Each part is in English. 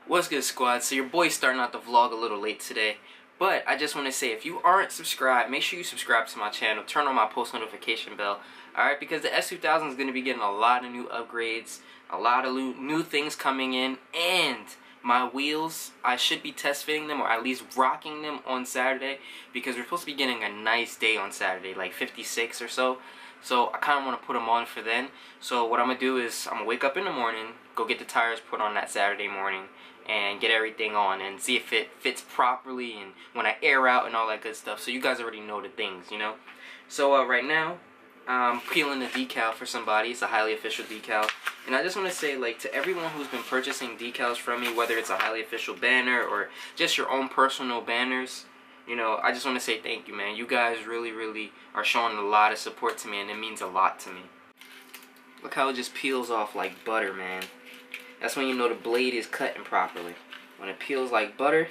What's good, squad? So your boy's starting out the vlog a little late today, but I just want to say, if you aren't subscribed, make sure you subscribe to my channel, turn on my post notification bell, alright? Because the S2000 is going to be getting a lot of new upgrades, a lot of new things coming in, and my wheels, I should be test fitting them, or at least rocking them on Saturday, because we're supposed to be getting a nice day on Saturday, like 56 or so. So I kind of want to put them on for then. So what I'm going to do is, I'm going to wake up in the morning, go get the tires put on that Saturday morning, and get everything on and see if it fits properly and when I air out and all that good stuff. So you guys already know the things, you know. So right now, I'm peeling the decal for somebody. It's a highly official decal. And I just want to say, like, to everyone who's been purchasing decals from me, whether it's a highly official banner or just your own personal banners, you know, I just want to say thank you, man. You guys really are showing a lot of support to me, and it means a lot to me. Look how it just peels off like butter, man. That's when you know the blade is cutting properly. When it peels like butter.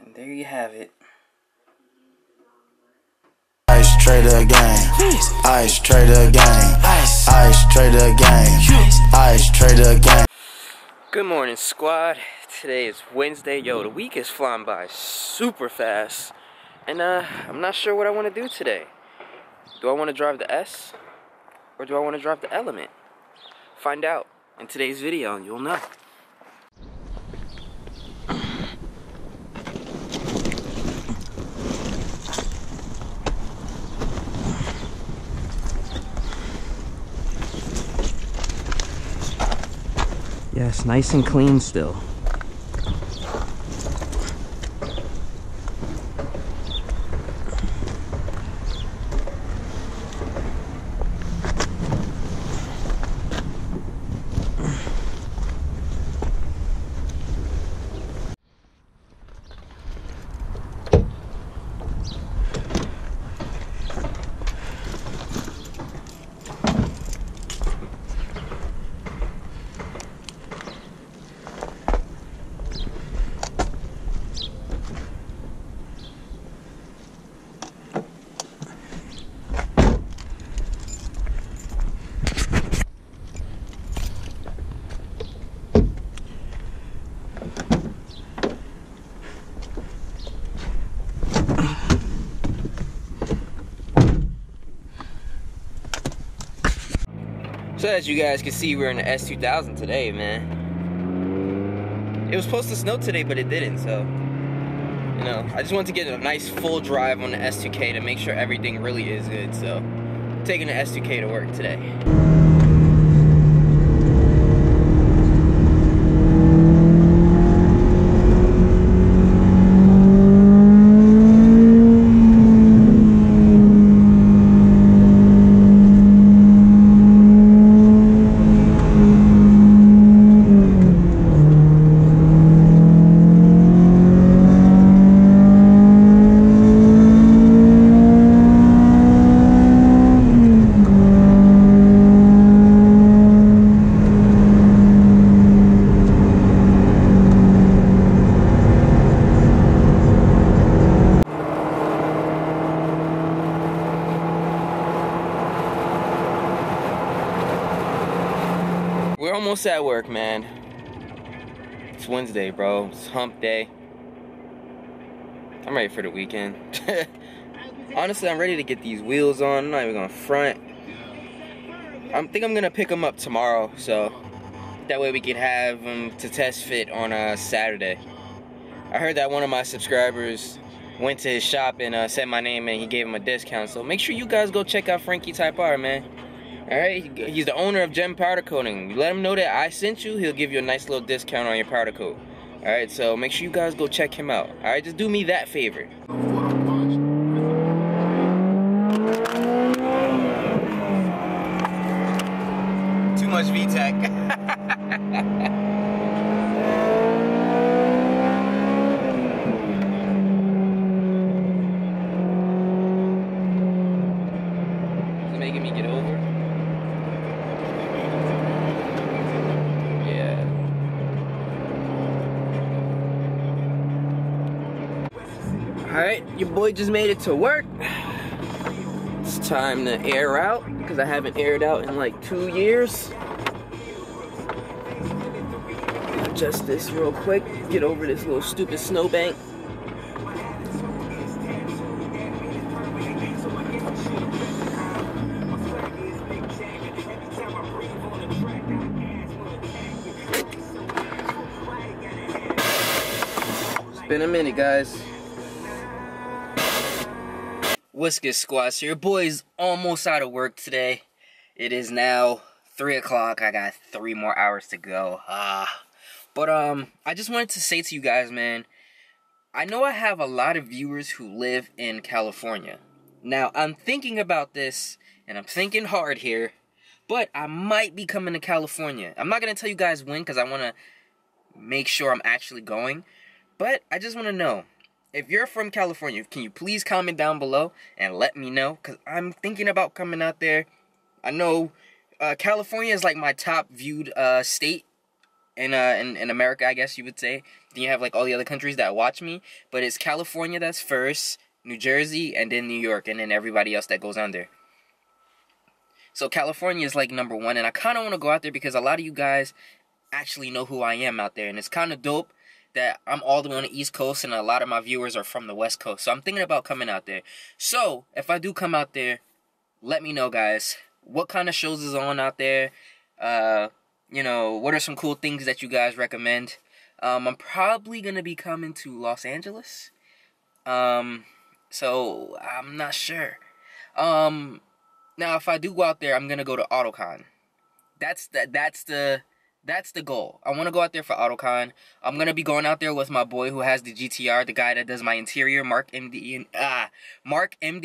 And there you have it. Ice trader gang. Ice trader gang. Ice trader gang. Ice trader gang. Good morning, squad. Today is Wednesday. Yo, the week is flying by super fast. And I'm not sure what I want to do today. Do I want to drive the S? Or do I want to drive the Element? Find out in today's video and you'll know. Yes, nice and clean still. So as you guys can see, we're in the S2000 today, man. It was supposed to snow today, but it didn't, so, you know, I just wanted to get a nice full drive on the S2K to make sure everything really is good, so I'm taking the S2K to work today. We're almost at work, man. It's Wednesday, bro. It's hump day. I'm ready for the weekend. Honestly, I'm ready to get these wheels on. I'm not even gonna front. I think I'm gonna pick them up tomorrow, so that way we can have them to test fit on Saturday. I heard that one of my subscribers went to his shop and said my name and he gave him a discount. So make sure you guys go check out Frankie Type R, man. Alright, he's the owner of Gem Powder Coating. You let him know that I sent you, he'll give you a nice little discount on your powder coat. Alright, so make sure you guys go check him out. Alright, just do me that favor. Too much VTEC. Making me get over. Yeah. Alright, your boy just made it to work. It's time to air out because I haven't aired out in like 2 years. adjust this real quick, get over this little stupid snowbank. It's been a minute, guys. What's good, squad? So your boy's almost out of work today. It is now 3 o'clock. I got 3 more hours to go. But I just wanted to say to you guys, man, I know I have a lot of viewers who live in California. Now, I'm thinking about this, and I'm thinking hard here, but I might be coming to California. I'm not going to tell you guys when, because I want to make sure I'm actually going. But I just want to know, if you're from California, can you please comment down below and let me know? Because I'm thinking about coming out there. I know California is like my top viewed state in America, I guess you would say. Then you have like all the other countries that watch me. But it's California that's first, New Jersey, and then New York, and then everybody else that goes on there. So California is like number 1, and I kind of want to go out there because a lot of you guys actually know who I am out there. And it's kind of dope that I'm all the way on the East Coast and a lot of my viewers are from the West Coast. So I'm thinking about coming out there. So if I do come out there, let me know, guys. What kind of shows is on out there? You know, what are some cool things that you guys recommend? I'm probably going to be coming to Los Angeles. So I'm not sure. Now, if I do go out there, I'm going to go to AutoCon. That's the goal. I want to go out there for AutoCon. I'm going to be going out there with my boy who has the GTR, the guy that does my interior, Mark MD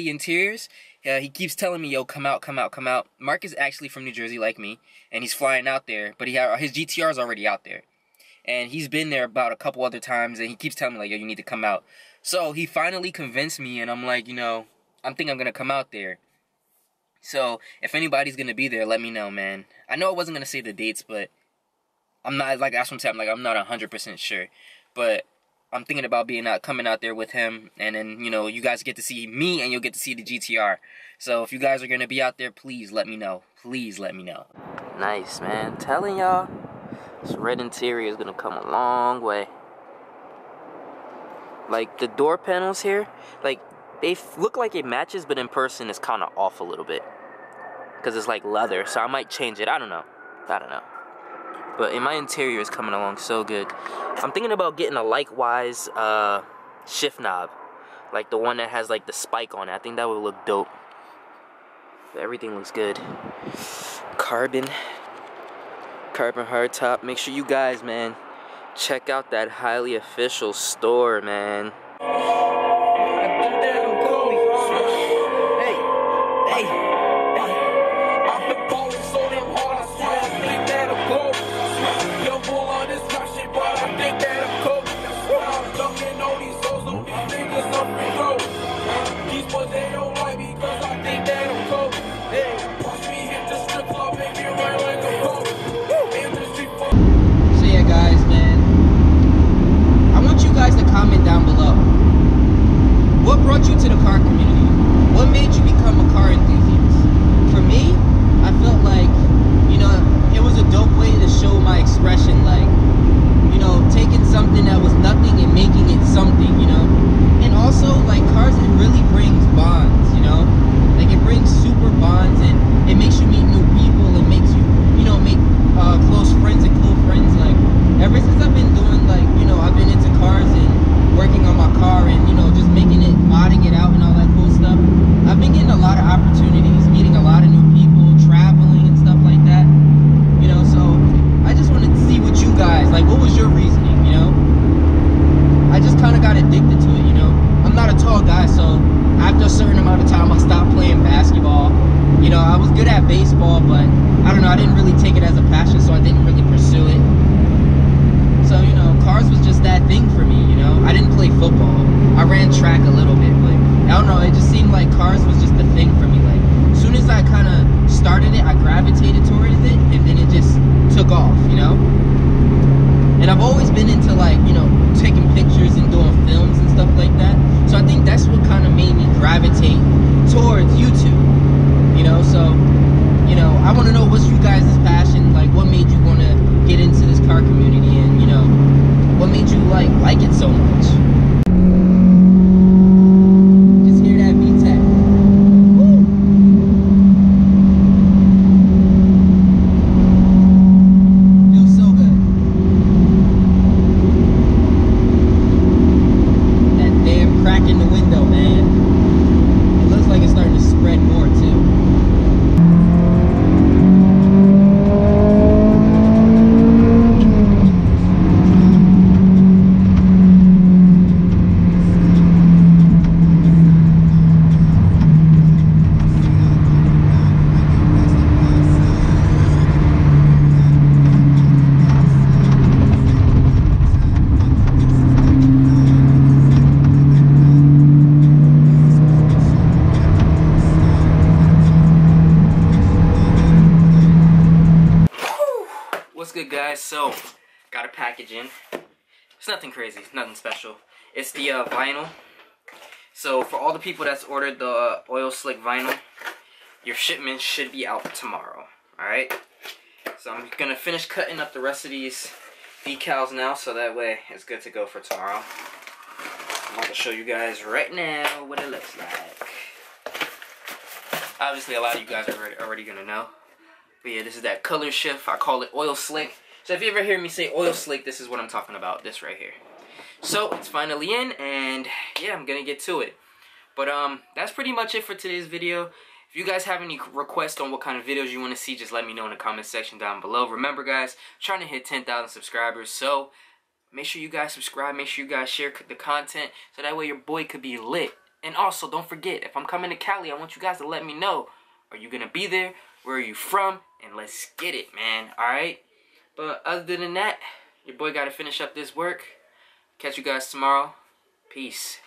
Interiors. He keeps telling me, yo, come out, come out, come out. Mark is actually from New Jersey like me, and he's flying out there, but his GTR is already out there. And he's been there about a couple other times, and he keeps telling me, like, yo, you need to come out. So he finally convinced me, and I'm like, you know, I'm going to come out there. So if anybody's going to be there, let me know, man. I know I wasn't going to say the dates, but I'm not, like, that's what I'm saying, like, I'm not 100% sure, but I'm thinking about coming out there with him, and then, you know, you guys get to see me, and you'll get to see the GTR, so if you guys are going to be out there, please let me know, please let me know. Nice, man, telling y'all, this red interior is going to come a long way. Like, the door panels here, like, they look like it matches, but in person, it's kind of off a little bit, because it's like leather, so I might change it, I don't know. But in my interior is coming along so good. I'm thinking about getting a likewise shift knob. Like the one that has like the spike on it. I think that would look dope. But everything looks good. Carbon hardtop. Make sure you guys, man, check out that highly official store, man. Comment down below. What brought you to the car community? What made you become a car enthusiast? For me, I felt like, you know, it was a dope way to show my expression, like, you know, taking something that was nothing and making it something, you know? And also, like, cars, it really brings bonds, you know? Like, it brings super bonds, and it makes you meet new people, it makes you, you know, make close friends and cool friends. Like, ever since I've been doing, like, you know, I've been into cars and working on my car and, you know, just making it, modding it out and all that cool stuff, I've been getting a lot of opportunities, meeting a lot of new people, traveling and stuff like that, you know, so I just wanted to see what you guys, like, what was your reasoning, you know? I just kind of got addicted to it, you know? I'm not a tall guy, so after a certain amount of time, I stopped playing basketball. You know, I was good at baseball, but I don't know, I didn't really take it as a passion, so I didn't really pursue it. So, you know, cars was just that thing for me, you know? I didn't play football. I ran track a little bit, but I don't know, it just seemed like cars was just the thing for me. Like, as soon as I kind of started it, I gravitated towards it, and then it just took off, you know? And I've always been into, like, you know, taking pictures and doing films and stuff like that. So I think that's what kind of made me gravitate towards YouTube, you know? So, you know, I want to know what's you guys' passion, like, what made you want to get into this car community and, you know, like it so much. Just hear that VTEC. Woo! Feels so good. That damn crack in the window, man. It looks like it's starting to spread more too. What's good, guys? So, got a package in. It's nothing crazy, it's nothing special. It's the vinyl. So, for all the people that's ordered the oil slick vinyl, your shipment should be out tomorrow. Alright? So, I'm gonna finish cutting up the rest of these decals now, so that way it's good to go for tomorrow. I'm gonna show you guys right now what it looks like. Obviously, a lot of you guys are already gonna know. But yeah, this is that color shift. I call it oil slick. So if you ever hear me say oil slick, this is what I'm talking about. This right here. So it's finally in, and yeah, I'm gonna get to it. But that's pretty much it for today's video. If you guys have any requests on what kind of videos you want to see, just let me know in the comment section down below. Remember, guys, I'm trying to hit 10,000 subscribers, so make sure you guys subscribe. Make sure you guys share the content, so that way your boy could be lit. And also, don't forget, if I'm coming to Cali, I want you guys to let me know. Are you gonna be there? Where are you from? And let's get it, man. Alright? But other than that, your boy gotta finish up this work. Catch you guys tomorrow. Peace.